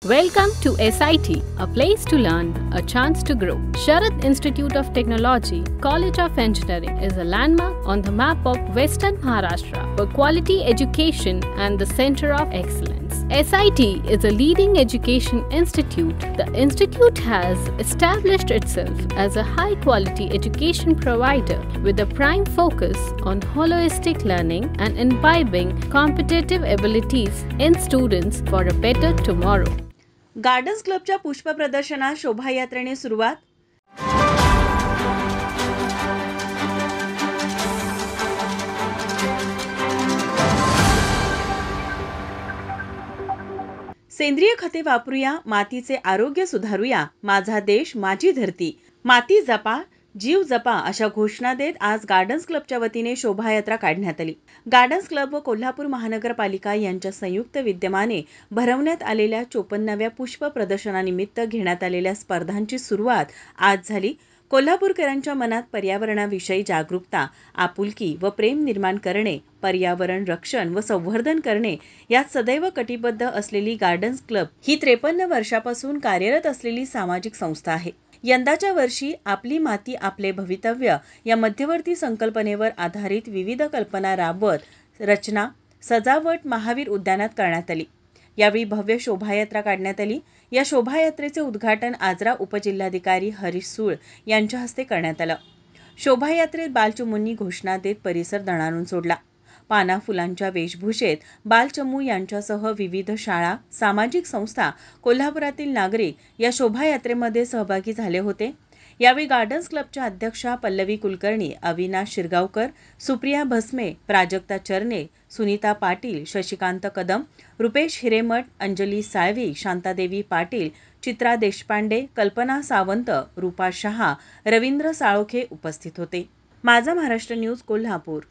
Welcome to SIT, a place to learn, a chance to grow. Sharad Institute of Technology, College of Engineering is a landmark on the map of Western Maharashtra for quality education and the center of excellence. SIT is a leading education institute. The institute has established itself as a high-quality education provider with a prime focus on holistic learning and imbibing competitive abilities in students for a better tomorrow. Gardens क्लबच्या पुष्प प्रदर्शनात शोभायात्रेने सुरुवात. सेंद्रिय खते वापरूया, मातीचे आरोग्य सुधारूया, माझा देश माझी धरती, माती जपा जीव जपा अशा घोषणा देत आज गार्डन्स क्लबच्या वतीने शोभायात्रा काढण्यात आली. गार्डन्स क्लब व कोल्हापूर महानगरपालिका यांच्या संयुक्त विद्यमाने भरवण्यात आलेल्या 54व्या पुष्प प्रदर्शनानिमित्त घेण्यात आलेल्या स्पर्धांची सुरुवात आज झाली. कोल्हापूरकरांच्या मनात पर्यावरणाविषयी जागरूकता, आपुलकी व प्रेम निर्माण करणे, पर्यावरण रक्षण व संवर्धन करणे यात सदैव कटिबद्ध असलेली गार्डन्स क्लब ही 53 वर्षापासून कार्यरत असलेली सामाजिक संस्था आहे. यंदाच्या वर्षी आपली माती आपले भवितव्य या मध्यवर्ती संकल्पनेवर आधारित विविध कल्पना राबवत रचना, सजावट महावीर उद्यानात करण्यात आली. यावेळी भव्य शोभायात्रा काढण्यात आली. या शोभायात्रेचे उद्घाटन आजरा उपजिल्हाधिकारी हरीश सूळ यांच्या हस्ते करण्यात आलं. शोभायात्रेत बालचमूंनी घोषणा देत परिसर दणाणून सोडला. पाना फुलांच्या वेशभूषेत बालचमू यांच्यासह विविध शाळा, सामाजिक संस्था, कोल्हापुरातील नागरिक या शोभायात्रेमध्ये सहभागी झाले होते. यावेळी गार्डन्स क्लबच्या अध्यक्षा पल्लवी कुलकर्णी, अविनाश शिरगावकर, सुप्रिया भस्मे, प्राजक्ता चरणे, सुनीता पाटील, शशिकांत कदम, रुपेश हिरेमठ, अंजली साळवी, शांतादेवी पाटील, चित्रा देशपांडे, कल्पना सावंत, रूपा शहा, रवींद्र साळोखे उपस्थित होते. माझा महाराष्ट्र न्यूज कोल्हापूर.